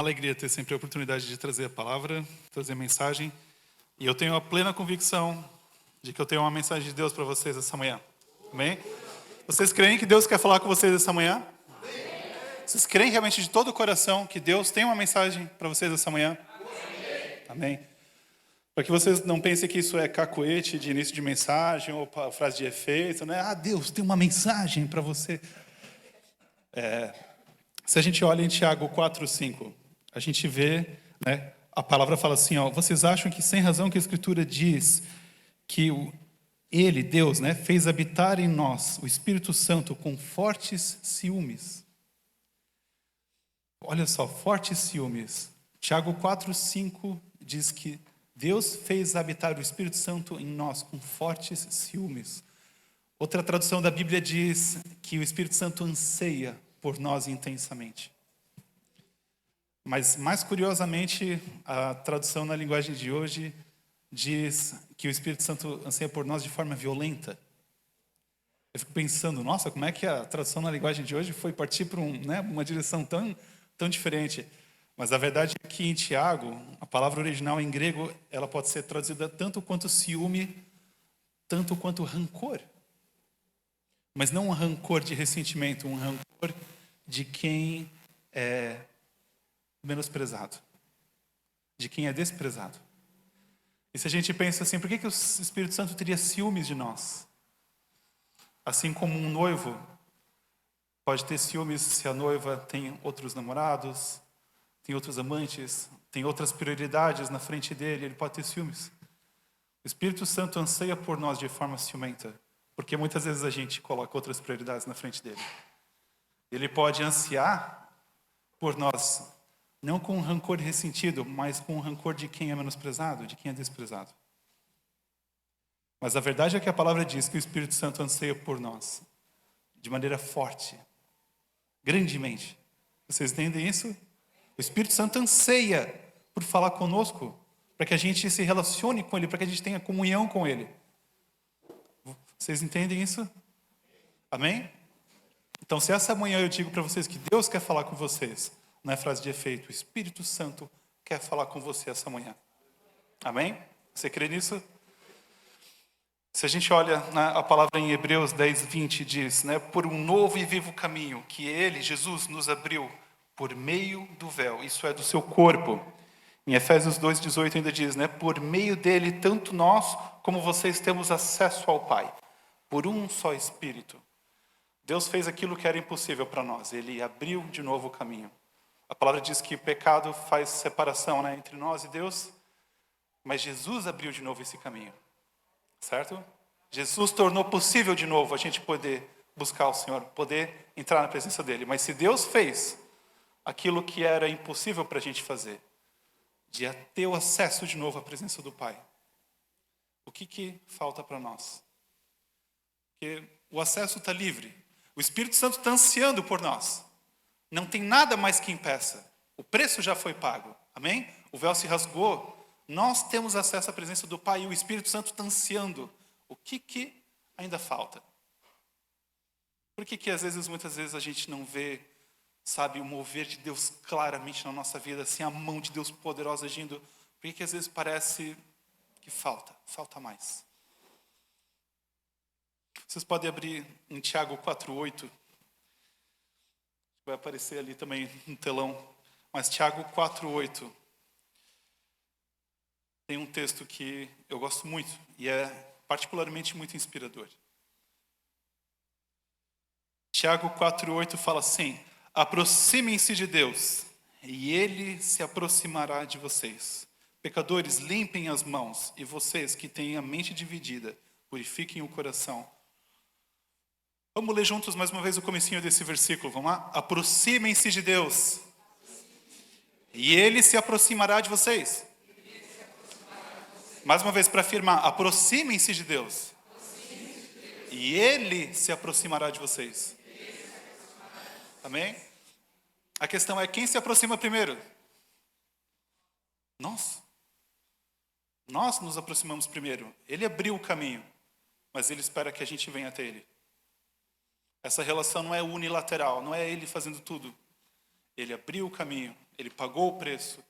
Alegria ter sempre a oportunidade de trazer a palavra, trazer a mensagem. E eu tenho a plena convicção de que eu tenho uma mensagem de Deus para vocês essa manhã. Amém? Vocês creem que Deus quer falar com vocês essa manhã? Vocês creem realmente de todo o coração que Deus tem uma mensagem para vocês essa manhã? Amém? Para que vocês não pensem que isso é cacoete de início de mensagem ou frase de efeito, né? Ah, Deus tem uma mensagem para você. Se a gente olha em Tiago 4:5, a gente vê, né? A palavra fala assim, ó, vocês acham que sem razão que a Escritura diz que Ele, Deus, né, fez habitar em nós o Espírito Santo com fortes ciúmes. Olha só, fortes ciúmes. Tiago 4:5 diz que Deus fez habitar o Espírito Santo em nós com fortes ciúmes. Outra tradução da Bíblia diz que o Espírito Santo anseia por nós intensamente. Mas, mais curiosamente, a tradução na linguagem de hoje diz que o Espírito Santo anseia por nós de forma violenta. Eu fico pensando, nossa, como é que a tradução na linguagem de hoje foi partir para uma direção tão diferente. Mas a verdade é que em Tiago, a palavra original em grego, ela pode ser traduzida tanto quanto ciúme, tanto quanto rancor. Mas não um rancor de ressentimento, um rancor de quem é menosprezado, de quem é desprezado. E se a gente pensa assim, por que o Espírito Santo teria ciúmes de nós? Assim como um noivo pode ter ciúmes se a noiva tem outros namorados, tem outros amantes, tem outras prioridades na frente dele, ele pode ter ciúmes. O Espírito Santo anseia por nós de forma ciumenta, porque muitas vezes a gente coloca outras prioridades na frente dele. Ele pode ansiar por nós, não com um rancor ressentido, mas com um rancor de quem é menosprezado, de quem é desprezado. Mas a verdade é que a palavra diz que o Espírito Santo anseia por nós, de maneira forte, grandemente. Vocês entendem isso? O Espírito Santo anseia por falar conosco, para que a gente se relacione com Ele, para que a gente tenha comunhão com Ele. Vocês entendem isso? Amém? Então, se essa manhã eu digo para vocês que Deus quer falar com vocês, não é frase de efeito, o Espírito Santo quer falar com você essa manhã. Amém? Você crê nisso? Se a gente olha a palavra em Hebreus 10:20 diz, né, por um novo e vivo caminho que Ele, Jesus, nos abriu por meio do véu, isso é, do seu corpo. Em Efésios 2:18 ainda diz, né, por meio dele, tanto nós como vocês temos acesso ao Pai, por um só Espírito. Deus fez aquilo que era impossível para nós, Ele abriu de novo o caminho. A palavra diz que o pecado faz separação, né, entre nós e Deus, mas Jesus abriu de novo esse caminho, certo? Jesus tornou possível de novo a gente poder buscar o Senhor, poder entrar na presença dEle. Mas se Deus fez aquilo que era impossível para a gente fazer, de ter o acesso de novo à presença do Pai, o que falta para nós? Porque o acesso está livre. O Espírito Santo está ansiando por nós. Não tem nada mais que impeça. O preço já foi pago. Amém? O véu se rasgou. Nós temos acesso à presença do Pai e o Espírito Santo está ansiando. O que ainda falta? Por que muitas vezes a gente não vê, sabe, o mover de Deus claramente na nossa vida, assim, a mão de Deus poderosa agindo? Por que às vezes parece que falta mais? Vocês podem abrir em Tiago 4:8. Vai aparecer ali também no telão. Mas Tiago 4:8. Tem um texto que eu gosto muito e é particularmente muito inspirador. Tiago 4:8 fala assim, aproximem-se de Deus e Ele se aproximará de vocês. Pecadores, limpem as mãos e vocês que têm a mente dividida, purifiquem o coração. Vamos ler juntos mais uma vez o comecinho desse versículo, vamos lá? Aproximem-se de Deus e Ele se aproximará de vocês. Mais uma vez para afirmar, aproximem-se de Deus e Ele se aproximará de vocês. Amém? A questão é, quem se aproxima primeiro? Nós. Nós nos aproximamos primeiro. Ele abriu o caminho, mas Ele espera que a gente venha até Ele. Essa relação não é unilateral, não é Ele fazendo tudo. Ele abriu o caminho, Ele pagou o preço.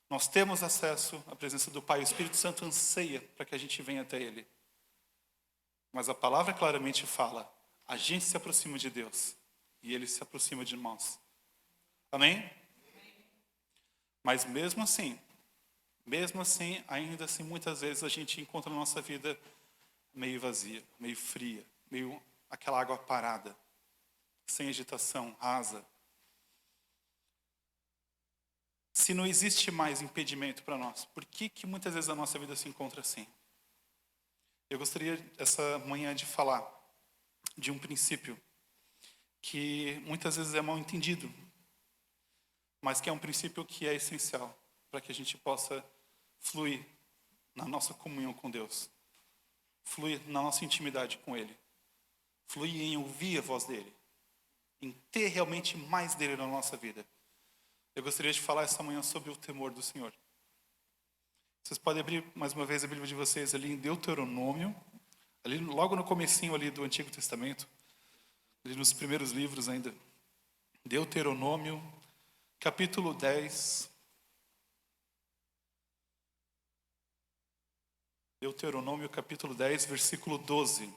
Nós temos acesso à presença do Pai. O Espírito Santo anseia para que a gente venha até Ele. Mas a palavra claramente fala, a gente se aproxima de Deus e Ele se aproxima de nós. Amém? Mas mesmo assim, ainda assim, muitas vezes a gente encontra a nossa vida meio vazia, meio fria, meio aquela água parada, sem agitação, rasa. Se não existe mais impedimento para nós, por que muitas vezes a nossa vida se encontra assim? Eu gostaria, essa manhã, de falar de um princípio que muitas vezes é mal entendido, mas que é um princípio que é essencial para que a gente possa fluir na nossa comunhão com Deus, fluir na nossa intimidade com Ele, fluir em ouvir a voz dEle, em ter realmente mais dEle na nossa vida. Eu gostaria de falar essa manhã sobre o temor do Senhor. Vocês podem abrir mais uma vez a Bíblia de vocês ali em Deuteronômio, ali logo no comecinho ali do Antigo Testamento, ali nos primeiros livros ainda. Deuteronômio, capítulo 10. Deuteronômio, capítulo 10, versículo 12.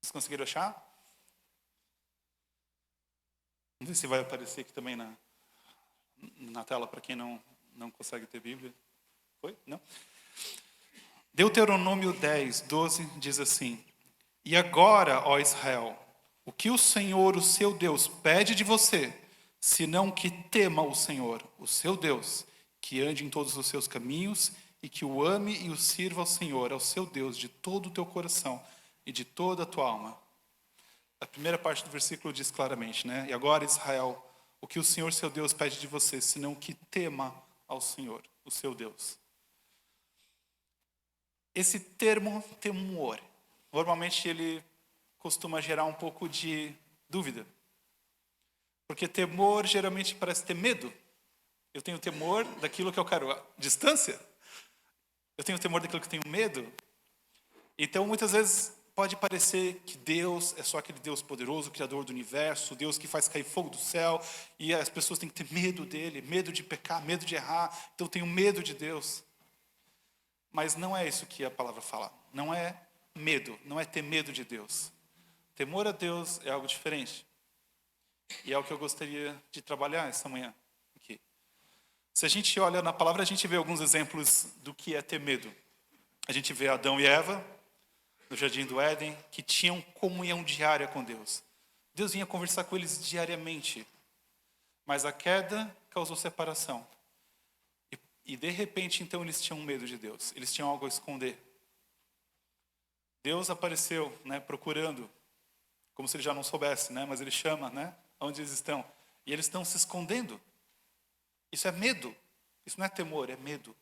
Vocês conseguiram achar? Vamos ver se vai aparecer aqui também na tela para quem não consegue ter Bíblia. Foi? Não? Deuteronômio 10, 12 diz assim: E agora, ó Israel, o que o Senhor, o seu Deus, pede de você, senão que tema o Senhor, o seu Deus, que ande em todos os seus caminhos e que o ame e o sirva ao Senhor, ao seu Deus, de todo o teu coração e de toda a tua alma. A primeira parte do versículo diz claramente, né? E agora, Israel, o que o Senhor, seu Deus, pede de você, senão que tema ao Senhor, o seu Deus. Esse termo temor, normalmente ele costuma gerar um pouco de dúvida. Porque temor geralmente parece ter medo. Eu tenho temor daquilo que eu quero. Distância? Eu tenho temor daquilo que eu tenho medo. Então, muitas vezes, pode parecer que Deus é só aquele Deus poderoso, Criador do universo, Deus que faz cair fogo do céu, e as pessoas têm que ter medo dele, medo de pecar, medo de errar, então eu tenho medo de Deus. Mas não é isso que a palavra fala. Não é medo, não é ter medo de Deus. Temor a Deus é algo diferente. E é o que eu gostaria de trabalhar essa manhã aqui. Se a gente olha na palavra, a gente vê alguns exemplos do que é ter medo. A gente vê Adão e Eva, no Jardim do Éden, que tinham comunhão diária com Deus. Deus vinha conversar com eles diariamente. Mas a queda causou separação. E de repente, então, eles tinham medo de Deus. Eles tinham algo a esconder. Deus apareceu, né, procurando, como se ele já não soubesse, né, mas ele chama, né, onde eles estão. E eles estão se escondendo. Isso é medo. Isso não é temor, é medo.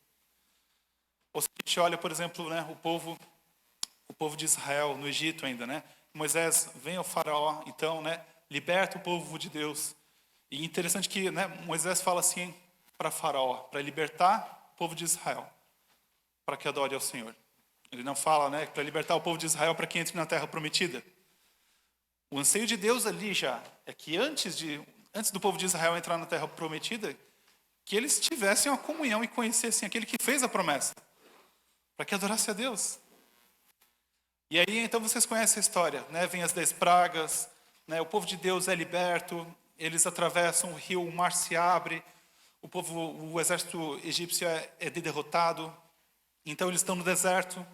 Ou se a gente olha, por exemplo, né, o povo de Israel, no Egito ainda, né? Moisés vem ao faraó, então, né, liberta o povo de Deus. E interessante que, né, Moisés fala assim para faraó, para libertar o povo de Israel, para que adore ao Senhor. Ele não fala, né, para libertar o povo de Israel para que entre na terra prometida. O anseio de Deus ali já é que antes do povo de Israel entrar na terra prometida, que eles tivessem uma comunhão e conhecessem aquele que fez a promessa, para que adorasse a Deus. E aí, então, vocês conhecem a história, né? Vem as 10 pragas, né? O povo de Deus é liberto, eles atravessam o rio, o mar se abre, o exército egípcio é derrotado, então eles estão no deserto,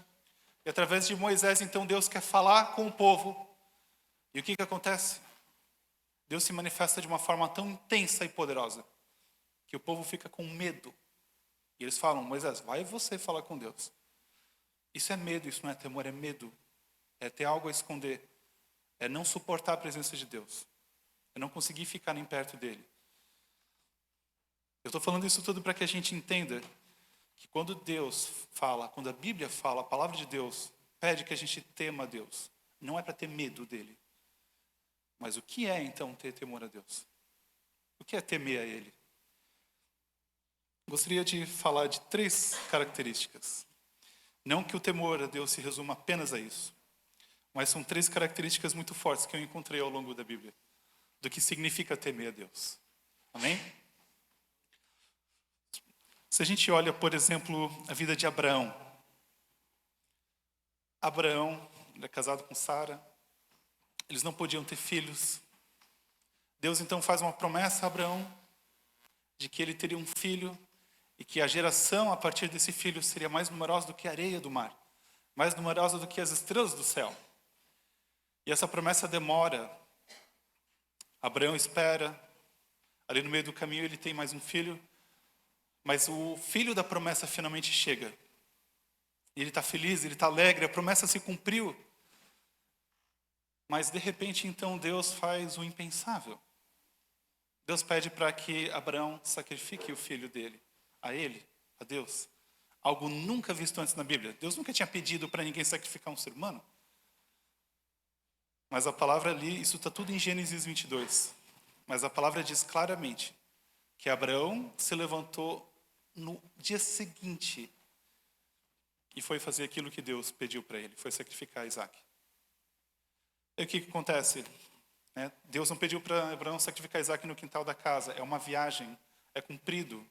e através de Moisés, então, Deus quer falar com o povo. E o que acontece? Deus se manifesta de uma forma tão intensa e poderosa, que o povo fica com medo. E eles falam: Moisés, vai você falar com Deus. Isso é medo, isso não é temor, é medo. É ter algo a esconder. É não suportar a presença de Deus. É não conseguir ficar nem perto dele. Eu estou falando isso tudo para que a gente entenda que quando Deus fala, quando a Bíblia fala, a palavra de Deus pede que a gente tema a Deus. Não é para ter medo dele. Mas o que é então ter temor a Deus? O que é temer a ele? Gostaria de falar de 3 características. Não que o temor a Deus se resuma apenas a isso, mas são 3 características muito fortes que eu encontrei ao longo da Bíblia, do que significa temer a Deus. Amém? Se a gente olha, por exemplo, a vida de Abraão. Abraão, ele é casado com Sara, eles não podiam ter filhos. Deus então faz uma promessa a Abraão de que ele teria um filho e que a geração a partir desse filho seria mais numerosa do que a areia do mar, mais numerosa do que as estrelas do céu. E essa promessa demora. Abraão espera, ali no meio do caminho ele tem mais um filho, mas o filho da promessa finalmente chega. E ele está feliz, ele está alegre, a promessa se cumpriu. Mas de repente então Deus faz o impensável. Deus pede para que Abraão sacrifique o filho dele, a ele, a Deus. Algo nunca visto antes na Bíblia. Deus nunca tinha pedido para ninguém sacrificar um ser humano. Mas a palavra ali, isso está tudo em Gênesis 22. Mas a palavra diz claramente que Abraão se levantou no dia seguinte e foi fazer aquilo que Deus pediu para ele, foi sacrificar Isaac. E o que acontece? Deus não pediu para Abraão sacrificar Isaac no quintal da casa, é uma viagem, é cumprido.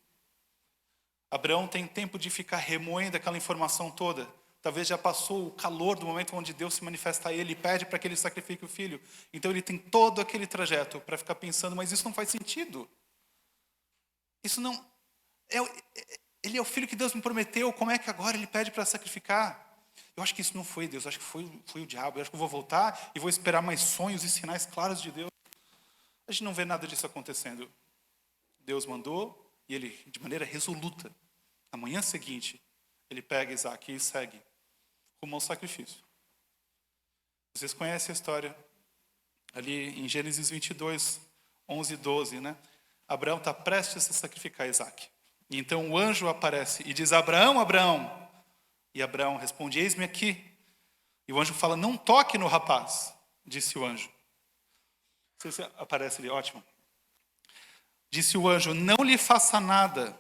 Abraão tem tempo de ficar remoendo aquela informação toda. Talvez já passou o calor do momento onde Deus se manifesta a ele e pede para que ele sacrifique o filho. Então ele tem todo aquele trajeto para ficar pensando, mas isso não faz sentido. Isso não... Ele é o filho que Deus me prometeu, como é que agora ele pede para sacrificar? Eu acho que isso não foi Deus, eu acho que foi o diabo. Eu acho que eu vou voltar e vou esperar mais sonhos e sinais claros de Deus. A gente não vê nada disso acontecendo. Deus mandou e ele, de maneira resoluta, na manhã seguinte, ele pega Isaac e segue rumo ao sacrifício. Vocês conhecem a história ali em Gênesis 22, 11 e 12, né? Abraão está prestes a sacrificar Isaac. E então o anjo aparece e diz, Abraão, Abraão. E Abraão responde, eis-me aqui. E o anjo fala, não toque no rapaz, disse o anjo. Não sei se aparece ali, ótimo. Disse o anjo, não lhe faça nada.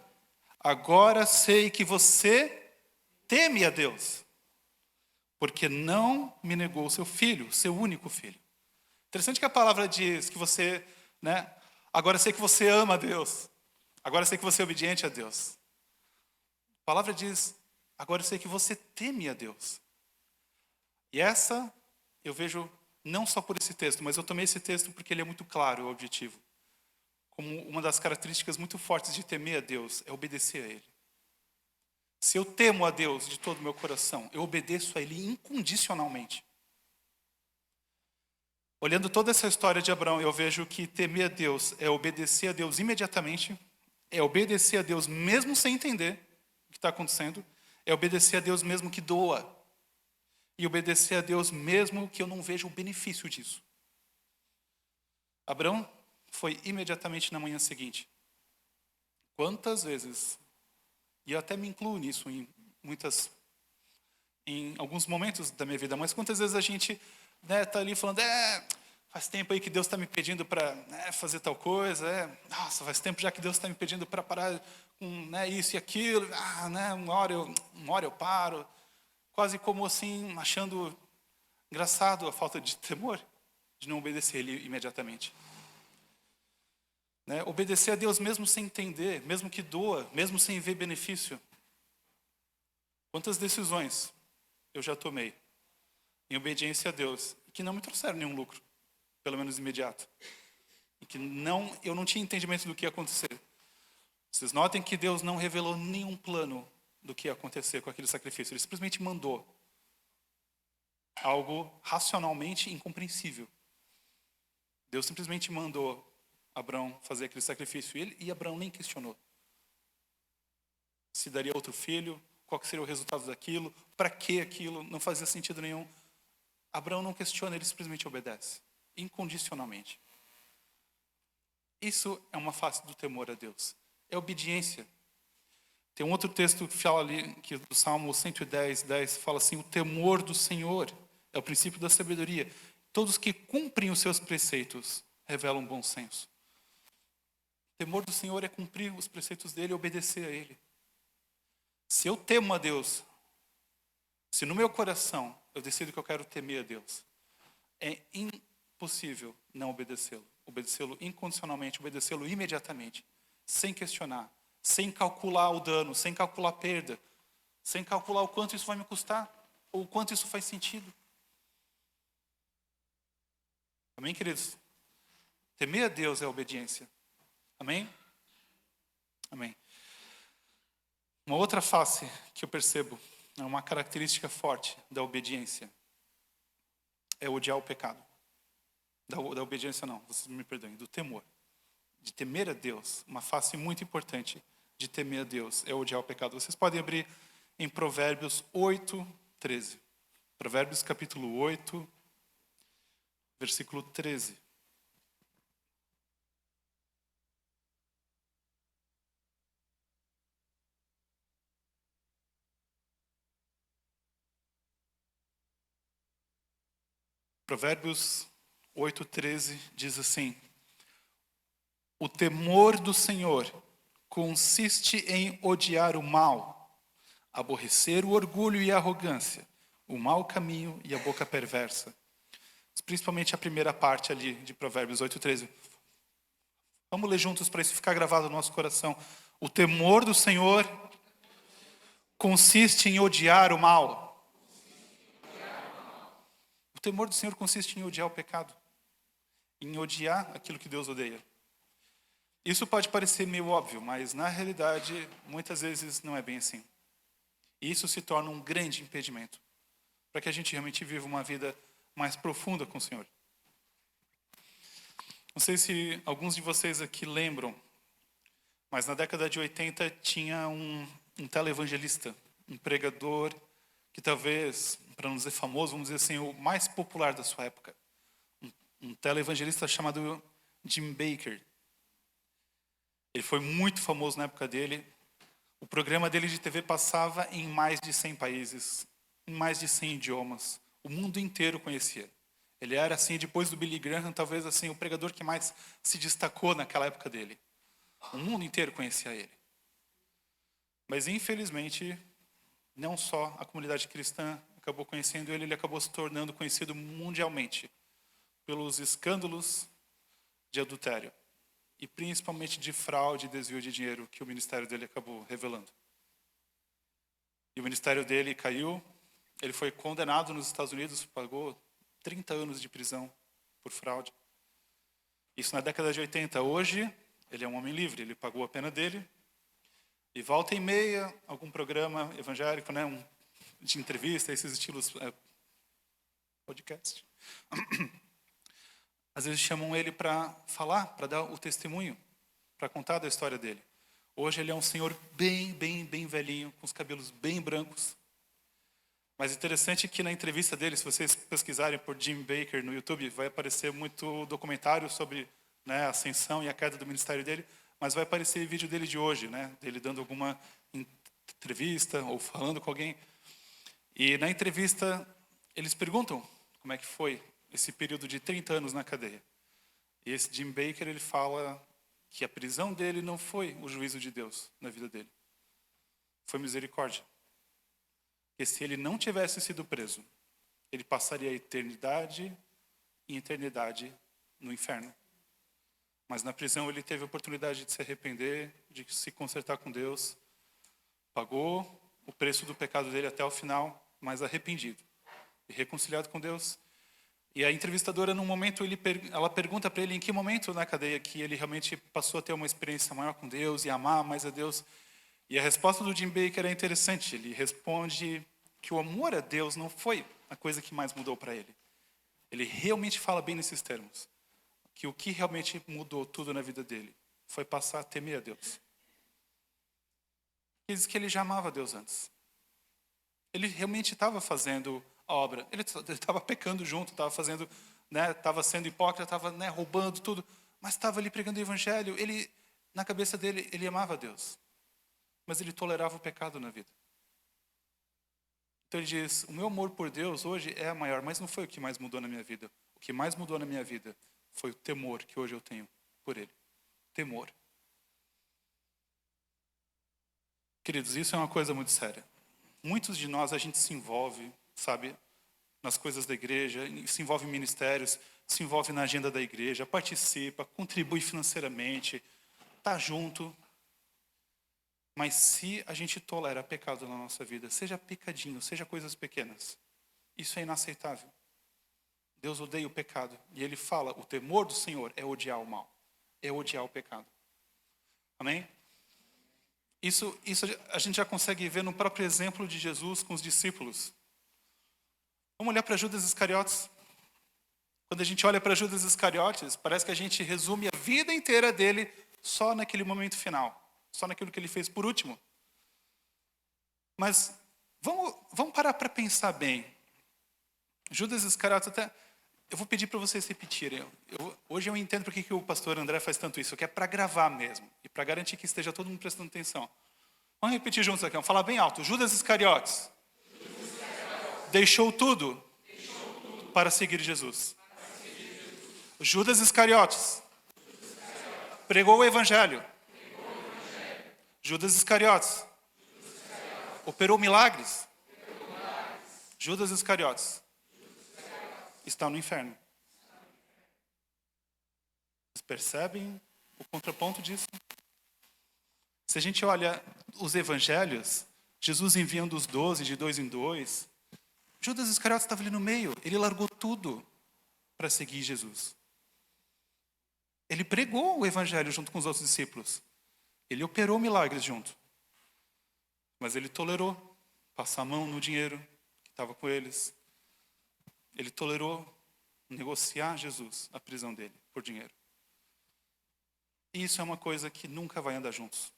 Agora sei que você teme a Deus, porque não me negou seu filho, seu único filho. Interessante que a palavra diz que você, agora sei que você ama a Deus. Agora sei que você é obediente a Deus. A palavra diz, agora sei que você teme a Deus. E essa eu vejo não só por esse texto, mas eu tomei esse texto porque ele é muito claro, o objetivo. Como uma das características muito fortes de temer a Deus é obedecer a Ele. Se eu temo a Deus de todo o meu coração, eu obedeço a Ele incondicionalmente. Olhando toda essa história de Abraão, eu vejo que temer a Deus é obedecer a Deus imediatamente, é obedecer a Deus mesmo sem entender o que está acontecendo, é obedecer a Deus mesmo que doa, e obedecer a Deus mesmo que eu não veja o benefício disso. Abraão foi imediatamente na manhã seguinte. Quantas vezes, e eu até me incluo nisso em alguns momentos da minha vida, mas quantas vezes a gente está ali falando, faz tempo aí que Deus está me pedindo para fazer tal coisa, nossa, faz tempo já que Deus está me pedindo para parar com isso e aquilo, uma hora eu paro, quase como assim, achando engraçado a falta de temor, de não obedecer Ele imediatamente. Obedecer a Deus mesmo sem entender, mesmo que doa, mesmo sem ver benefício. Quantas decisões eu já tomei em obediência a Deus que não me trouxeram nenhum lucro, pelo menos imediato. E que eu não tinha entendimento do que ia acontecer. Vocês notem que Deus não revelou nenhum plano do que ia acontecer com aquele sacrifício. Ele simplesmente mandou algo racionalmente incompreensível. Deus simplesmente mandou Abraão fazer aquele sacrifício. E Abraão nem questionou. Se daria outro filho, qual que seria o resultado daquilo, para que aquilo, não fazia sentido nenhum. Abraão não questiona, ele simplesmente obedece, incondicionalmente. Isso é uma face do temor a Deus. É obediência. Tem um outro texto que fala ali, que do Salmo 110, 10, fala assim, o temor do Senhor é o princípio da sabedoria. Todos que cumprem os seus preceitos revelam bom senso. temor do Senhor é cumprir os preceitos dele e obedecer a ele. Se eu temo a Deus, se no meu coração eu decido que eu quero temer a Deus, é impossível não obedecê-lo. Obedecê-lo incondicionalmente, obedecê-lo imediatamente, sem questionar, sem calcular o dano, sem calcular a perda, sem calcular o quanto isso vai me custar, ou o quanto isso faz sentido. Amém, queridos? Temer a Deus é obediência. Amém? Amém. Uma outra face que eu percebo, é uma característica forte da obediência, é odiar o pecado. Da obediência não, vocês me perdoem, do temor. De temer a Deus, uma face muito importante de temer a Deus é odiar o pecado. Vocês podem abrir em Provérbios 8:13. Provérbios capítulo 8, versículo 13. Provérbios 8:13 diz assim: o temor do Senhor consiste em odiar o mal, aborrecer o orgulho e a arrogância, o mau caminho e a boca perversa. Principalmente a primeira parte ali de Provérbios 8:13. Vamos ler juntos para isso ficar gravado no nosso coração. O temor do Senhor consiste em odiar o mal. O temor do Senhor consiste em odiar o pecado, em odiar aquilo que Deus odeia. Isso pode parecer meio óbvio, mas na realidade, muitas vezes não é bem assim. E isso se torna um grande impedimento para que a gente realmente viva uma vida mais profunda com o Senhor. Não sei se alguns de vocês aqui lembram, mas na década de 80 tinha um televangelista, um pregador que talvez, para não dizer famoso, vamos dizer assim, o mais popular da sua época. Um televangelista chamado Jim Bakker. Ele foi muito famoso na época dele. O programa dele de TV passava em mais de 100 países, em mais de 100 idiomas. O mundo inteiro conhecia. Ele era, assim, depois do Billy Graham, talvez assim, o pregador que mais se destacou naquela época dele. O mundo inteiro conhecia ele. Mas, infelizmente, não só a comunidade cristã acabou conhecendo ele, ele acabou se tornando conhecido mundialmente pelos escândalos de adultério e principalmente de fraude e desvio de dinheiro que o ministério dele acabou revelando. E o ministério dele caiu, ele foi condenado nos Estados Unidos, pagou 30 anos de prisão por fraude. Isso na década de 80. Hoje, ele é um homem livre, ele pagou a pena dele. E volta e meia, algum programa evangélico, né, de entrevista, esses estilos podcast. Às vezes chamam ele para falar, para dar o testemunho, para contar da história dele. Hoje ele é um senhor bem velhinho, com os cabelos bem brancos. Mas interessante que na entrevista dele, se vocês pesquisarem por Jim Bakker no YouTube, vai aparecer muito documentário sobre, né, a ascensão e a queda do ministério dele, mas vai aparecer vídeo dele de hoje, né, dele dando alguma entrevista ou falando com alguém. E na entrevista eles perguntam como é que foi esse período de 30 anos na cadeia. E esse Jim Bakker, ele fala que a prisão dele não foi o juízo de Deus na vida dele. Foi misericórdia. Porque se ele não tivesse sido preso, ele passaria a eternidade e eternidade no inferno. Mas na prisão ele teve a oportunidade de se arrepender, de se consertar com Deus. Pagou o preço do pecado dele até o final, mas arrependido e reconciliado com Deus. E a entrevistadora, num momento, ela pergunta para ele em que momento na cadeia que ele realmente passou a ter uma experiência maior com Deus e amar mais a Deus. E a resposta do Jim Bakker é interessante. Ele responde que o amor a Deus não foi a coisa que mais mudou para ele. Ele realmente fala bem nesses termos. Que o que realmente mudou tudo na vida dele foi passar a temer a Deus. Ele diz que ele já amava a Deus antes. Ele realmente estava fazendo a obra. Ele estava pecando junto, estava fazendo, né, estava sendo hipócrita, estava, né, roubando tudo, mas estava ali pregando o evangelho. Ele, na cabeça dele, ele amava a Deus, mas ele tolerava o pecado na vida. Então ele diz: o meu amor por Deus hoje é a maior, mas não foi o que mais mudou na minha vida. O que mais mudou na minha vida foi o temor que hoje eu tenho por Ele. Temor. Queridos, isso é uma coisa muito séria. Muitos de nós, a gente se envolve, sabe, nas coisas da igreja, se envolve em ministérios, se envolve na agenda da igreja, participa, contribui financeiramente, está junto. Mas se a gente tolera pecado na nossa vida, seja pecadinho, seja coisas pequenas, isso é inaceitável. Deus odeia o pecado. E Ele fala, o temor do Senhor é odiar o mal, é odiar o pecado. Amém? Isso a gente já consegue ver no próprio exemplo de Jesus com os discípulos. Vamos olhar para Judas Iscariotes. Quando a gente olha para Judas Iscariotes, parece que a gente resume a vida inteira dele só naquele momento final. Só naquilo que ele fez por último. Mas vamos parar para pensar bem. Judas Iscariotes até... Eu vou pedir para vocês repetirem. Hoje eu entendo por que o pastor André faz tanto isso. Que é para gravar mesmo. E para garantir que esteja todo mundo prestando atenção. Vamos repetir juntos aqui. Vamos falar bem alto. Judas Iscariotes. Deixou tudo para seguir Jesus. Judas Iscariotes. Pregou o evangelho. Judas Iscariotes. Operou milagres. Judas Iscariotes. Está no inferno. Vocês percebem o contraponto disso? Se a gente olha os evangelhos, Jesus enviando os 12 de 2 em 2, Judas Iscariotes estava ali no meio. Ele largou tudo para seguir Jesus. Ele pregou o evangelho junto com os outros discípulos. Ele operou milagres junto. Mas ele tolerou passar a mão no dinheiro que estava com eles. Ele tolerou negociar Jesus, a prisão dele, por dinheiro. E isso é uma coisa que nunca vai andar juntos.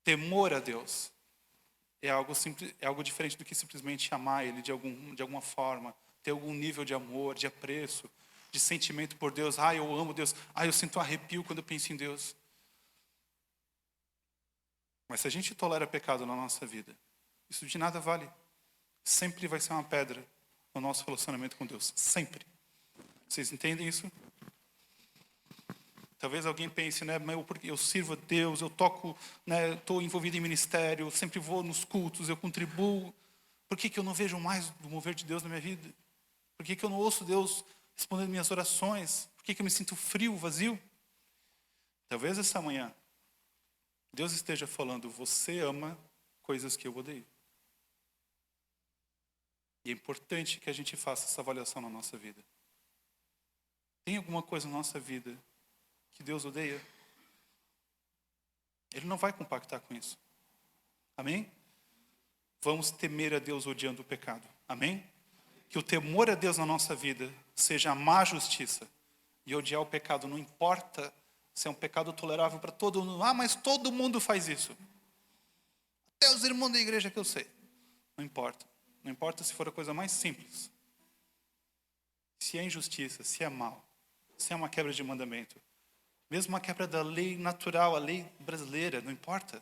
Temor a Deus é algo simples, é algo diferente do que simplesmente amar Ele de alguma forma, ter algum nível de amor, de apreço, de sentimento por Deus. Eu amo Deus. Eu sinto um arrepio quando eu penso em Deus. Mas se a gente tolera pecado na nossa vida, isso de nada vale. Sempre vai ser uma pedra no nosso relacionamento com Deus. Sempre. Vocês entendem isso? Talvez alguém pense, eu sirvo a Deus, eu toco, estou envolvido em ministério, eu sempre vou nos cultos, eu contribuo. Por que eu não vejo mais do mover de Deus na minha vida? Por que eu não ouço Deus respondendo minhas orações? Por que eu me sinto frio, vazio? Talvez essa manhã Deus esteja falando, você ama coisas que eu odeio. E é importante que a gente faça essa avaliação na nossa vida. Tem alguma coisa na nossa vida que Deus odeia? Ele não vai compactar com isso. Amém? Vamos temer a Deus odiando o pecado. Amém? Que o temor a Deus na nossa vida seja amar a justiça e odiar o pecado. Não importa se é um pecado tolerável para todo mundo. Mas todo mundo faz isso. Até os irmãos da igreja que eu sei. Não importa. Não importa se for a coisa mais simples. Se é injustiça, se é mal, se é uma quebra de mandamento. Mesmo uma quebra da lei natural, a lei brasileira, não importa.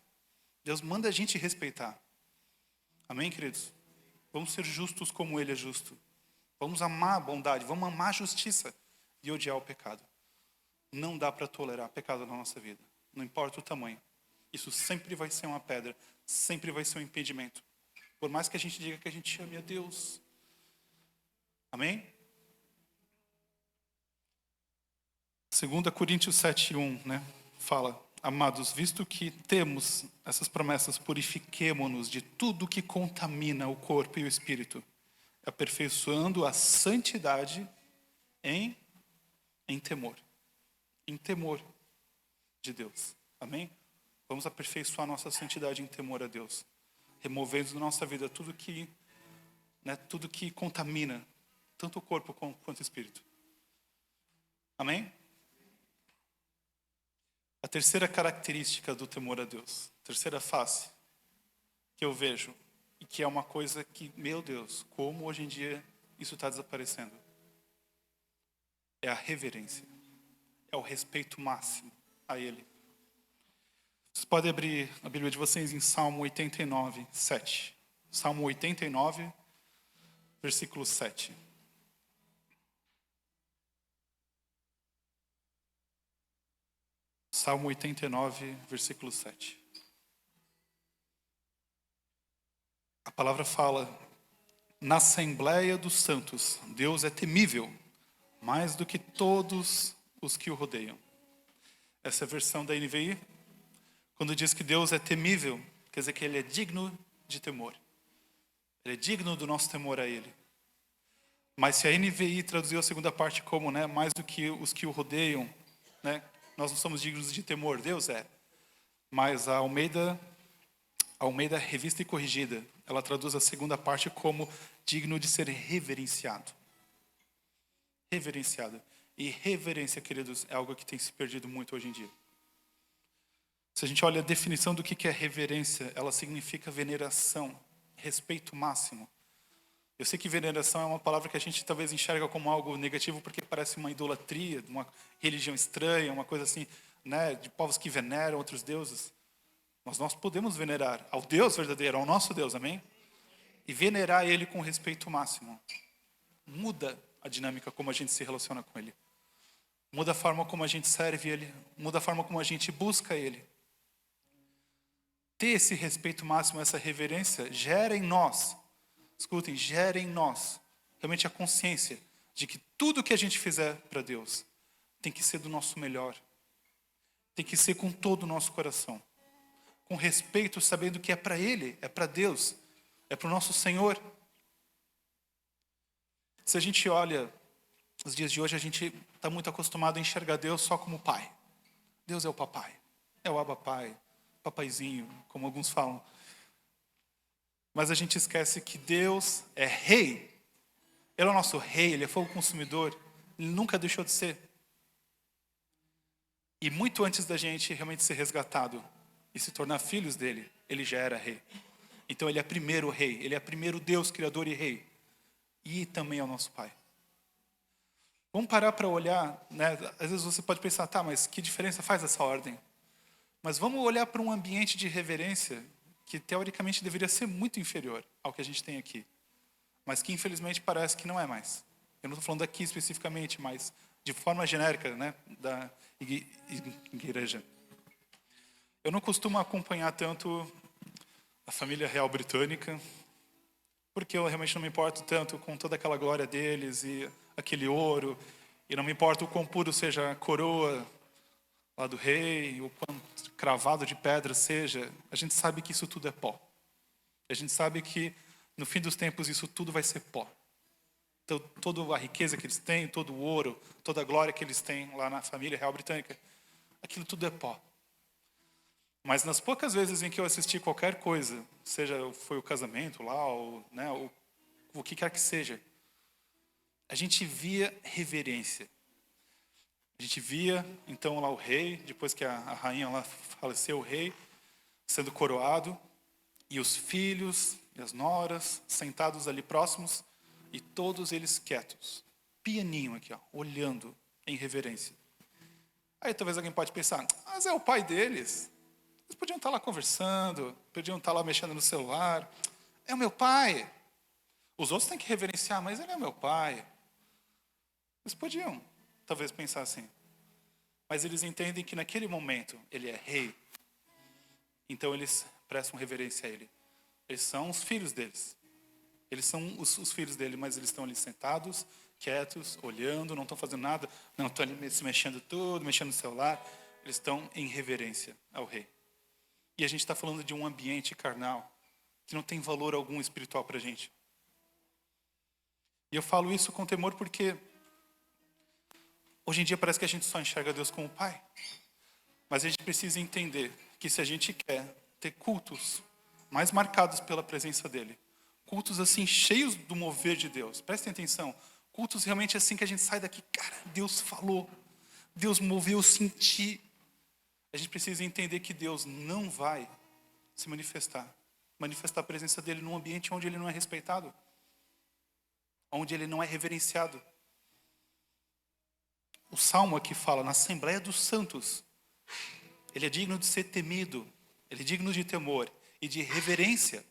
Deus manda a gente respeitar. Amém, queridos? Vamos ser justos como Ele é justo. Vamos amar a bondade, vamos amar a justiça e odiar o pecado. Não dá para tolerar pecado na nossa vida. Não importa o tamanho. Isso sempre vai ser uma pedra, sempre vai ser um impedimento. Por mais que a gente diga que a gente ame a Deus. Amém? 2 Coríntios 7:1, fala, amados, visto que temos essas promessas, purifiquemo-nos de tudo que contamina o corpo e o espírito, aperfeiçoando a santidade em temor. Em temor de Deus. Amém? Vamos aperfeiçoar nossa santidade em temor a Deus. Removendo da nossa vida tudo que contamina, tanto o corpo quanto o espírito. Amém? A terceira característica do temor a Deus, terceira face que eu vejo, e que é uma coisa que, meu Deus, como hoje em dia isso está desaparecendo, é a reverência, é o respeito máximo a Ele. Vocês podem abrir a Bíblia de vocês em Salmo 89, 7. Salmo 89, versículo 7. Salmo 89, versículo 7. A palavra fala, na Assembleia dos Santos, Deus é temível, mais do que todos os que o rodeiam. Essa é a versão da NVI. Quando diz que Deus é temível, quer dizer que Ele é digno de temor. Ele é digno do nosso temor a Ele. Mas se a NVI traduziu a segunda parte como, né, mais do que os que o rodeiam, né, nós não somos dignos de temor, Deus é. Mas a Almeida Revista e Corrigida, ela traduz a segunda parte como digno de ser reverenciado. Reverenciado. E reverência, queridos, é algo que tem se perdido muito hoje em dia. Se a gente olha a definição do que é reverência, ela significa veneração, respeito máximo. Eu sei que veneração é uma palavra que a gente talvez enxerga como algo negativo porque parece uma idolatria, uma religião estranha, uma coisa assim, né, de povos que veneram outros deuses. Mas nós podemos venerar ao Deus verdadeiro, ao nosso Deus, amém? E venerar Ele com respeito máximo. Muda a dinâmica como a gente se relaciona com Ele. Muda a forma como a gente serve Ele. Muda a forma como a gente busca Ele. Ter esse respeito máximo, essa reverência, gera em nós, escutem, gera em nós realmente a consciência de que tudo que a gente fizer para Deus tem que ser do nosso melhor. Tem que ser com todo o nosso coração. Com respeito, sabendo que é para Ele, é para Deus, é para o nosso Senhor. Se a gente olha os dias de hoje, a gente está muito acostumado a enxergar Deus só como Pai. Deus é o papai, é o Abba Pai, papaizinho, como alguns falam. Mas a gente esquece que Deus é Rei. Ele é o nosso Rei, Ele é fogo consumidor. Ele nunca deixou de ser. E muito antes da gente realmente ser resgatado e se tornar filhos dele, Ele já era Rei. Então Ele é primeiro Rei, Ele é primeiro Deus, Criador e Rei. E também é o nosso Pai. Vamos parar para olhar, né? Às vezes você pode pensar, tá, mas que diferença faz essa ordem? Mas vamos olhar para um ambiente de reverência que teoricamente deveria ser muito inferior ao que a gente tem aqui. Mas que infelizmente parece que não é mais. Eu não estou falando daqui especificamente, mas de forma genérica, né, da igreja. Eu não costumo acompanhar tanto a família real britânica, porque eu realmente não me importo tanto com toda aquela glória deles e aquele ouro, e não me importa o quão puro seja a coroa lá do rei, o quão cravado de pedra seja. A gente sabe que isso tudo é pó. A gente sabe que no fim dos tempos isso tudo vai ser pó. Então, toda a riqueza que eles têm, todo o ouro, toda a glória que eles têm lá na família real britânica, aquilo tudo é pó. Mas nas poucas vezes em que eu assisti qualquer coisa, seja foi o casamento lá, ou, né, o que quer que seja, a gente via reverência. A gente via, então, lá o rei, depois que a rainha lá faleceu, o rei, sendo coroado, e os filhos e as noras sentados ali próximos, e todos eles quietos, pianinho aqui, ó, olhando em reverência. Aí talvez alguém pode pensar, mas é o pai deles. Eles podiam estar lá conversando, podiam estar lá mexendo no celular. É o meu pai. Os outros têm que reverenciar, mas ele é meu pai. Eles podiam, talvez, pensar assim. Mas eles entendem que naquele momento ele é rei. Então eles prestam reverência a ele. Eles são os filhos deles. Eles são os filhos dele, mas eles estão ali sentados, quietos, olhando, não estão fazendo nada. Não estão ali se mexendo tudo, mexendo no celular. Eles estão em reverência ao rei. E a gente está falando de um ambiente carnal que não tem valor algum espiritual para a gente. E eu falo isso com temor porque hoje em dia parece que a gente só enxerga Deus como Pai. Mas a gente precisa entender que se a gente quer ter cultos mais marcados pela presença dEle, cultos assim cheios do mover de Deus, prestem atenção, cultos realmente assim que a gente sai daqui, cara, Deus falou, Deus moveu, eu senti. A gente precisa entender que Deus não vai se manifestar a presença dEle num ambiente onde Ele não é respeitado, onde Ele não é reverenciado. O Salmo aqui fala, na Assembleia dos Santos, Ele é digno de ser temido, Ele é digno de temor e de reverência.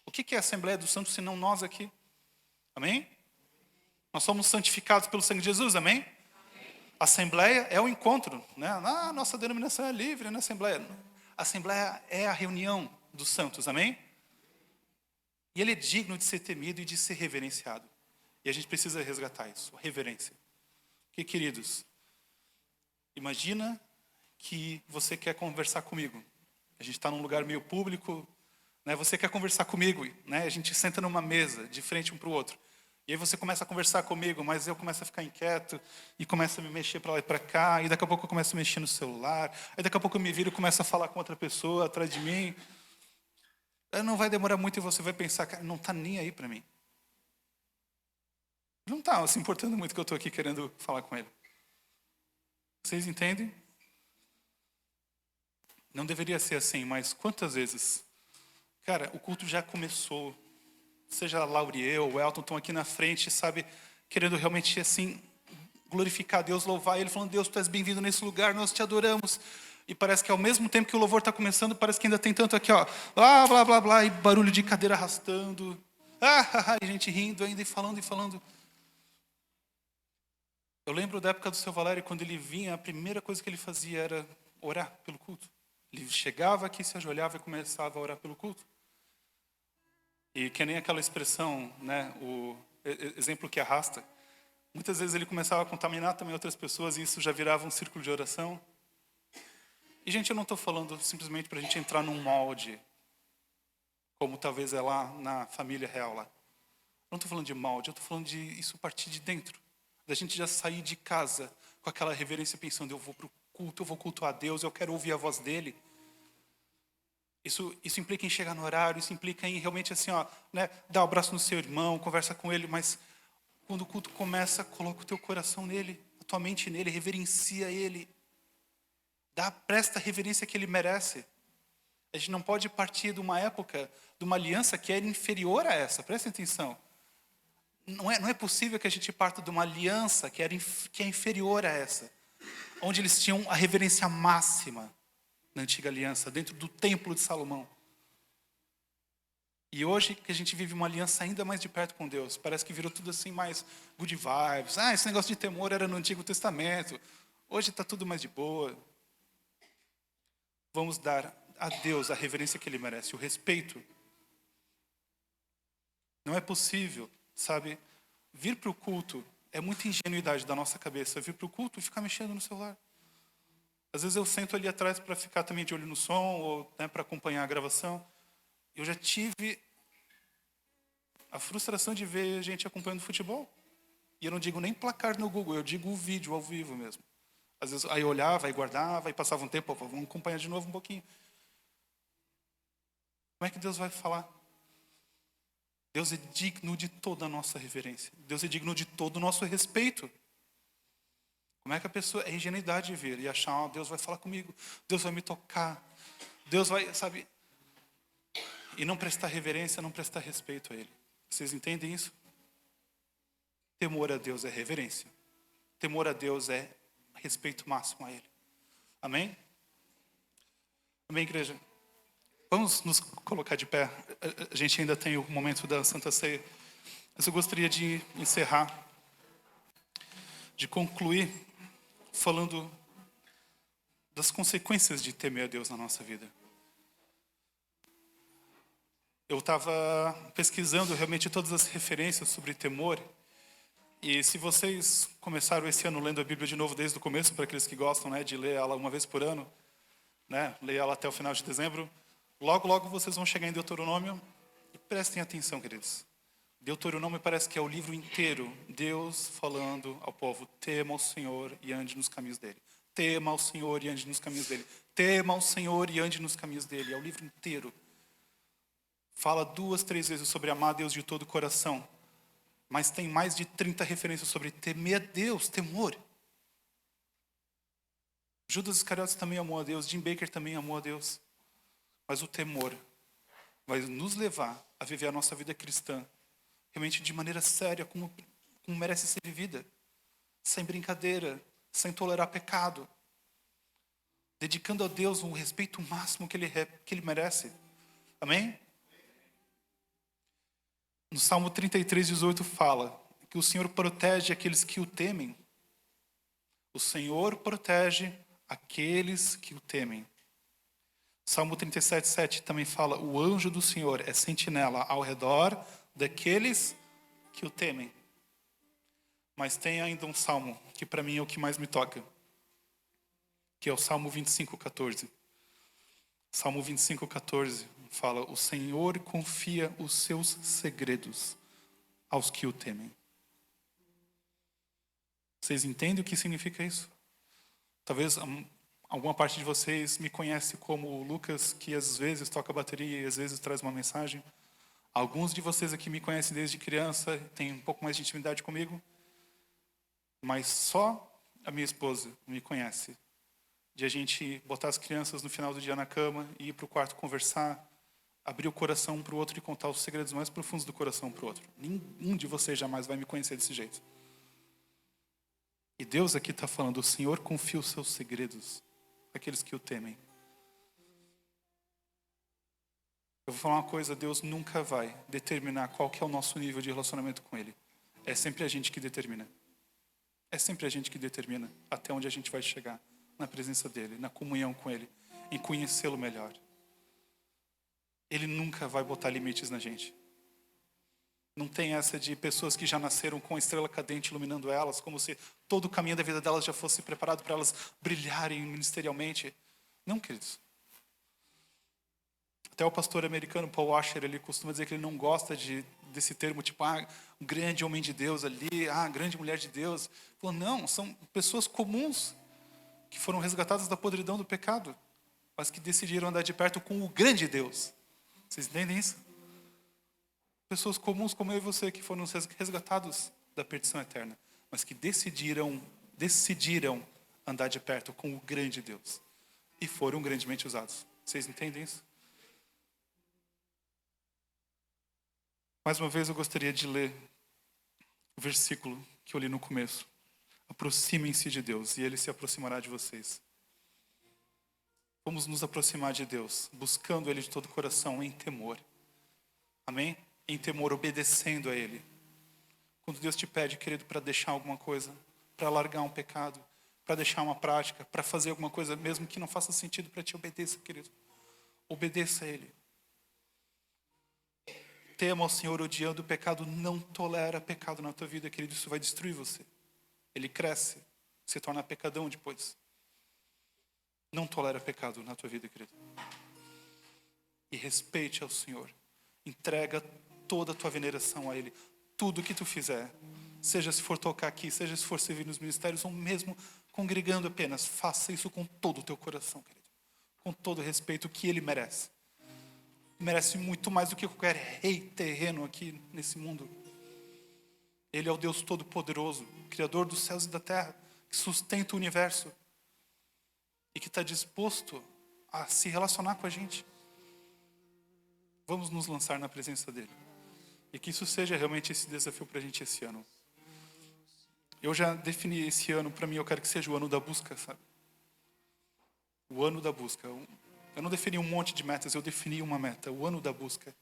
O que é a Assembleia dos Santos, senão nós aqui? Amém? Nós somos santificados pelo sangue de Jesus, amém? A Assembleia é o encontro, né? A nossa denominação é livre na Assembleia. A Assembleia é a reunião dos santos, amém? E ele é digno de ser temido e de ser reverenciado. E a gente precisa resgatar isso, a reverência. Porque, queridos, imagina que você quer conversar comigo. A gente está num lugar meio público, né? Você quer conversar comigo, né? A gente senta numa mesa, de frente um para o outro. E aí você começa a conversar comigo, mas eu começo a ficar inquieto e começo a me mexer para lá e para cá, e daqui a pouco eu começo a mexer no celular, aí daqui a pouco eu me viro e começo a falar com outra pessoa atrás de mim. Aí não vai demorar muito e você vai pensar, cara, não está nem aí para mim. Não está se importando muito que eu estou aqui querendo falar com ele. Vocês entendem? Não deveria ser assim, mas quantas vezes? Cara, o culto já começou. Seja a Lauriel, o Elton estão aqui na frente, sabe? Querendo realmente, assim, glorificar Deus, louvar Ele, falando, Deus, Tu és bem-vindo nesse lugar, nós Te adoramos. E parece que ao mesmo tempo que o louvor está começando, parece que ainda tem tanto aqui, ó, blá, blá, blá, blá, e barulho de cadeira arrastando. E gente rindo ainda e falando e falando. Eu lembro da época do Seu Valério, quando ele vinha, a primeira coisa que ele fazia era orar pelo culto. Ele chegava aqui, se ajoelhava e começava a orar pelo culto. E que nem aquela expressão, né, o exemplo que arrasta. Muitas vezes ele começava a contaminar também outras pessoas e isso já virava um círculo de oração. E, gente, eu não estou falando simplesmente para a gente entrar num molde, como talvez é lá na família real lá. Eu não estou falando de molde, eu estou falando de isso partir de dentro. Da gente já sair de casa com aquela reverência pensando, eu vou para o culto, eu vou cultuar a Deus, eu quero ouvir a voz dele. Isso implica em chegar no horário, isso implica em realmente assim, ó, né, dar um abraço no seu irmão, conversa com ele, mas quando o culto começa, coloca o teu coração nele, a tua mente nele, reverencia ele. Presta a reverência que ele merece. A gente não pode partir de uma época, de uma aliança que era inferior a essa, prestem atenção. Não é possível que a gente parta de uma aliança que é inferior a essa, onde eles tinham a reverência máxima na antiga aliança, dentro do templo de Salomão. E hoje que a gente vive uma aliança ainda mais de perto com Deus, parece que virou tudo assim mais good vibes. Esse negócio de temor era no Antigo Testamento. Hoje está tudo mais de boa. Vamos dar a Deus a reverência que Ele merece, o respeito. Não é possível, sabe, vir para o culto, é muita ingenuidade da nossa cabeça, vir para o culto e ficar mexendo no celular. Às vezes eu sento ali atrás para ficar também de olho no som, ou né, para acompanhar a gravação. Eu já tive a frustração de ver gente acompanhando futebol. E eu não digo nem placar no Google, eu digo o vídeo ao vivo mesmo. Às vezes aí eu olhava, aí guardava, aí passava um tempo, vamos acompanhar de novo um pouquinho. Como é que Deus vai falar? Deus é digno de toda a nossa reverência. Deus é digno de todo o nosso respeito. Como é que a pessoa, é ingenuidade de ver e achar, Deus vai falar comigo, Deus vai me tocar, Deus vai, sabe, e não prestar reverência, não prestar respeito a Ele. Vocês entendem isso? Temor a Deus é reverência. Temor a Deus é respeito máximo a Ele. Amém? Amém, igreja? Vamos nos colocar de pé. A gente ainda tem o momento da Santa Ceia. Mas eu gostaria de encerrar, de concluir, falando das consequências de temer a Deus na nossa vida. Eu estava pesquisando realmente todas as referências sobre temor. E se vocês começaram esse ano lendo a Bíblia de novo desde o começo, para aqueles que gostam, né, de ler ela uma vez por ano, né, ler ela até o final de dezembro, logo, logo vocês vão chegar em Deuteronômio. E prestem atenção, queridos. Deuteronômio parece que é o livro inteiro, Deus falando ao povo, tema o Senhor e ande nos caminhos dele. Tema o Senhor e ande nos caminhos dele. Tema o Senhor e ande nos caminhos dele. É o livro inteiro. Fala 2, 3 vezes sobre amar a Deus de todo o coração. Mas tem mais de 30 referências sobre temer a Deus, temor. Judas Iscariotes também amou a Deus, Jim Baker também amou a Deus. Mas o temor vai nos levar a viver a nossa vida cristã realmente de maneira séria, como merece ser vivida. Sem brincadeira, sem tolerar pecado. Dedicando a Deus o respeito máximo que Ele merece. Amém? No Salmo 33, 18 fala que o Senhor protege aqueles que o temem. O Senhor protege aqueles que o temem. Salmo 37:7 também fala: o anjo do Senhor é sentinela ao redor daqueles que o temem. Mas tem ainda um salmo que para mim é o que mais me toca, que é o Salmo 25:14. Salmo 25:14 fala: o Senhor confia os seus segredos aos que o temem. Vocês entendem o que significa isso? Talvez alguma parte de vocês me conhece como o Lucas, que às vezes toca bateria e às vezes traz uma mensagem. Alguns de vocês aqui me conhecem desde criança, têm um pouco mais de intimidade comigo. Mas só a minha esposa me conhece. De a gente botar as crianças no final do dia na cama e ir para o quarto conversar, abrir o coração um para o outro e contar os segredos mais profundos do coração para o outro. Nenhum de vocês jamais vai me conhecer desse jeito. E Deus aqui está falando: o Senhor confia os seus segredos àqueles que o temem. Eu vou falar uma coisa: Deus nunca vai determinar qual que é o nosso nível de relacionamento com Ele. É sempre a gente que determina. É sempre a gente que determina até onde a gente vai chegar na presença dEle, na comunhão com Ele, em conhecê-lo melhor. Ele nunca vai botar limites na gente. Não tem essa de pessoas que já nasceram com a estrela cadente iluminando elas, como se todo o caminho da vida delas já fosse preparado para elas brilharem ministerialmente. Não, queridos. Até o pastor americano Paul Washer, ele costuma dizer que ele não gosta desse termo, tipo, um grande homem de Deus ali, grande mulher de Deus. Falou, não, são pessoas comuns que foram resgatadas da podridão do pecado, mas que decidiram andar de perto com o grande Deus. Vocês entendem isso? Pessoas comuns como eu e você, que foram resgatados da perdição eterna, mas que decidiram andar de perto com o grande Deus. E foram grandemente usados. Vocês entendem isso? Mais uma vez eu gostaria de ler o versículo que eu li no começo. Aproximem-se de Deus e Ele se aproximará de vocês. Vamos nos aproximar de Deus, buscando Ele de todo o coração, em temor. Amém? Em temor, obedecendo a Ele. Quando Deus te pede, querido, para deixar alguma coisa, para largar um pecado, para deixar uma prática, para fazer alguma coisa, mesmo que não faça sentido para ti, obedeça, querido. Obedeça a Ele. Tema ao Senhor, odiando o pecado, não tolera pecado na tua vida, querido, isso vai destruir você. Ele cresce, se torna pecadão depois. Não tolera pecado na tua vida, querido. E respeite ao Senhor. Entrega toda a tua veneração a Ele. Tudo que tu fizer, seja se for tocar aqui, seja se for servir nos ministérios, ou mesmo congregando apenas, faça isso com todo o teu coração, querido. Com todo o respeito que Ele merece. Merece muito mais do que qualquer rei terreno aqui nesse mundo. Ele é o Deus Todo-Poderoso, Criador dos céus e da terra, que sustenta o universo e que está disposto a se relacionar com a gente. Vamos nos lançar na presença dele. E que isso seja realmente esse desafio para a gente esse ano. Eu já defini esse ano, para mim, eu quero que seja o ano da busca, sabe? O ano da busca. Eu não defini um monte de metas, eu defini uma meta, o ano da busca.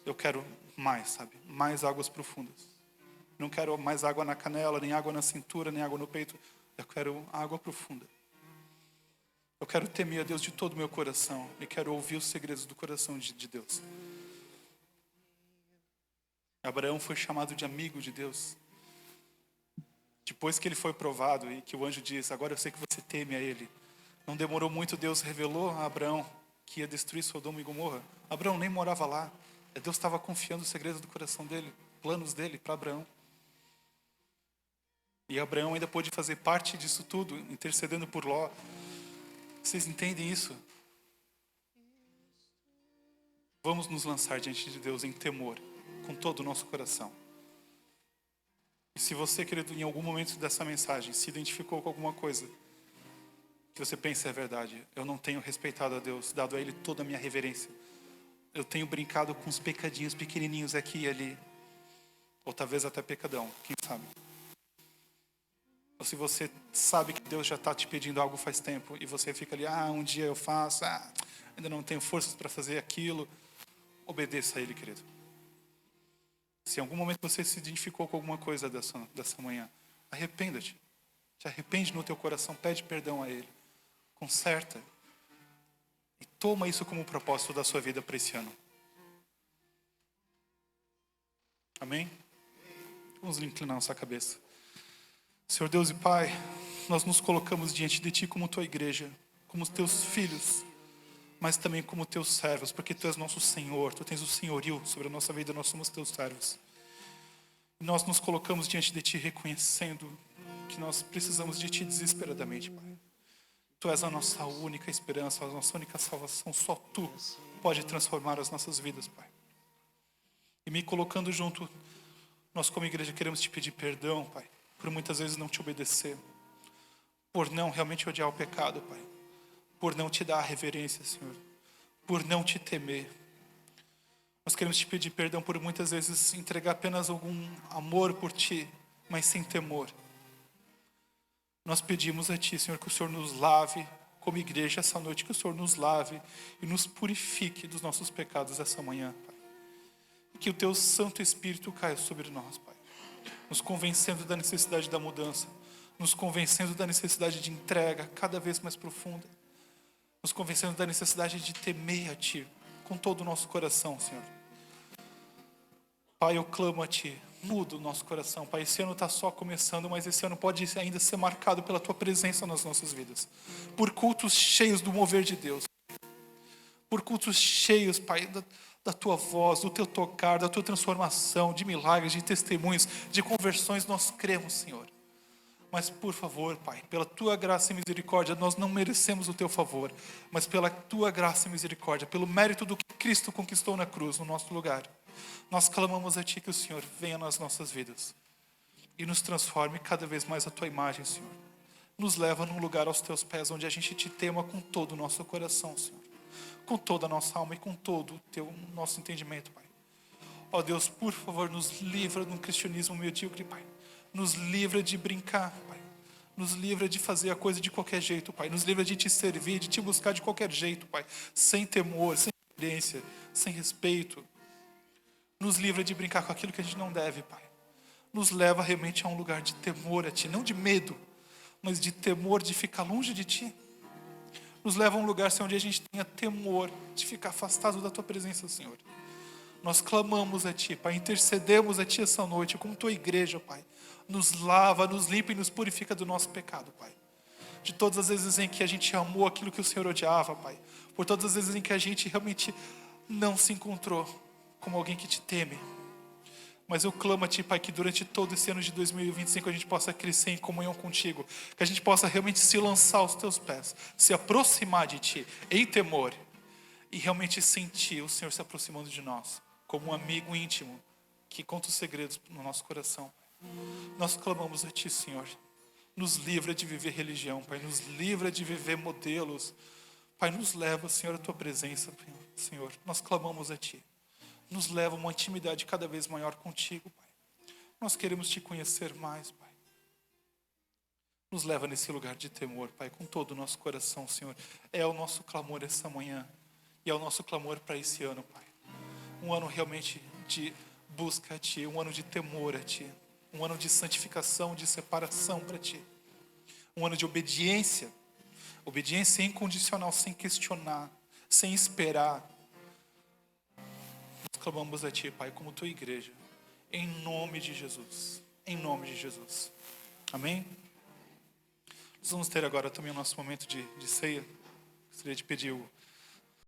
Eu quero mais, sabe? Mais águas profundas. Não quero mais água na canela, nem água na cintura, nem água no peito. Eu quero água profunda. Eu quero temer a Deus de todo o meu coração. E quero ouvir os segredos do coração de Deus. Abraão foi chamado de amigo de Deus. Depois que ele foi provado e que o anjo disse, agora eu sei que você teme a ele. Não demorou muito, Deus revelou a Abraão que ia destruir Sodoma e Gomorra. Abraão nem morava lá. Deus estava confiando os segredos do coração dele, planos dele para Abraão. E Abraão ainda pôde fazer parte disso tudo, intercedendo por Ló. Vocês entendem isso? Vamos nos lançar diante de Deus em temor, com todo o nosso coração. E se você, querido, em algum momento dessa mensagem se identificou com alguma coisa que você pensa é verdade, eu não tenho respeitado a Deus, dado a Ele toda a minha reverência. Eu tenho brincado com os pecadinhos pequenininhos aqui e ali. Ou talvez até pecadão, quem sabe? Ou se você sabe que Deus já está te pedindo algo faz tempo e você fica ali, um dia eu faço, ainda não tenho forças para fazer aquilo. Obedeça a Ele, querido. Se em algum momento você se identificou com alguma coisa dessa manhã, arrependa-te. Te arrepende no teu coração, pede perdão a Ele. Conserta. E toma isso como propósito da sua vida para esse ano. Amém? Vamos inclinar nossa cabeça. Senhor Deus e Pai, nós nos colocamos diante de Ti como Tua igreja, como os Teus filhos, mas também como Teus servos, porque Tu és nosso Senhor, Tu tens o senhorio sobre a nossa vida, nós somos Teus servos. E nós nos colocamos diante de Ti reconhecendo que nós precisamos de Ti desesperadamente, Pai. Tu és a nossa única esperança, a nossa única salvação, só Tu pode transformar as nossas vidas, Pai. E me colocando junto, nós como igreja queremos Te pedir perdão, Pai, por muitas vezes não Te obedecer, por não realmente odiar o pecado, Pai, por não Te dar a reverência, Senhor, por não Te temer. Nós queremos Te pedir perdão por muitas vezes entregar apenas algum amor por Ti, mas sem temor. Nós pedimos a Ti, Senhor, que o Senhor nos lave como igreja essa noite, que o Senhor nos lave e nos purifique dos nossos pecados essa manhã, Pai. E que o Teu Santo Espírito caia sobre nós, Pai, nos convencendo da necessidade da mudança, nos convencendo da necessidade de entrega cada vez mais profunda, nos convencendo da necessidade de temer a Ti com todo o nosso coração, Senhor. Pai, eu clamo a Ti, muda o nosso coração, Pai. Esse ano está só começando, mas esse ano pode ainda ser marcado pela Tua presença nas nossas vidas, por cultos cheios do mover de Deus, por cultos cheios, Pai, da Tua voz, do Teu tocar, da Tua transformação, de milagres, de testemunhos, de conversões. Nós cremos, Senhor. Mas por favor, Pai, pela Tua graça e misericórdia, nós não merecemos o Teu favor, mas pela Tua graça e misericórdia, pelo mérito do que Cristo conquistou na cruz, no nosso lugar, nós clamamos a Ti que o Senhor venha nas nossas vidas e nos transforme cada vez mais a Tua imagem, Senhor. Nos leva num lugar aos Teus pés, onde a gente Te tema com todo o nosso coração, Senhor, com toda a nossa alma e com todo o nosso entendimento, Pai. Ó Deus, por favor, nos livra de um cristianismo medíocre, Pai. Nos livra de brincar, Pai. Nos livra de fazer a coisa de qualquer jeito, Pai. Nos livra de Te servir, de Te buscar de qualquer jeito, Pai. Sem temor, sem reverência, sem respeito. Nos livra de brincar com aquilo que a gente não deve, Pai. Nos leva realmente a um lugar de temor a Ti, não de medo, mas de temor de ficar longe de Ti. Nos leva a um lugar, Senhor, onde a gente tenha temor de ficar afastado da Tua presença, Senhor. Nós clamamos a Ti, Pai, intercedemos a Ti essa noite com Tua igreja, Pai. Nos lava, nos limpa e nos purifica do nosso pecado, Pai. De todas as vezes em que a gente amou aquilo que o Senhor odiava, Pai. Por todas as vezes em que a gente realmente não se encontrou como alguém que Te teme. Mas eu clamo a Ti, Pai, que durante todo esse ano de 2025 a gente possa crescer em comunhão contigo. Que a gente possa realmente se lançar aos Teus pés, se aproximar de Ti em temor e realmente sentir o Senhor se aproximando de nós, como um amigo íntimo que conta os segredos no nosso coração. Nós clamamos a Ti, Senhor. Nos livra de viver religião, Pai. Nos livra de viver modelos. Pai, nos leva, Senhor, à Tua presença, Senhor. Nós clamamos a Ti. Nos leva a uma intimidade cada vez maior contigo, Pai. Nós queremos Te conhecer mais, Pai. Nos leva nesse lugar de temor, Pai, com todo o nosso coração, Senhor. É o nosso clamor essa manhã. E é o nosso clamor para esse ano, Pai. Um ano realmente de busca a Ti, um ano de temor a Ti. Um ano de santificação, de separação para Ti. Um ano de obediência. Obediência incondicional, sem questionar, sem esperar. Nós clamamos a Ti, Pai, como Tua igreja. Em nome de Jesus. Em nome de Jesus. Amém? Nós vamos ter agora também o nosso momento de ceia. Gostaria de pedir o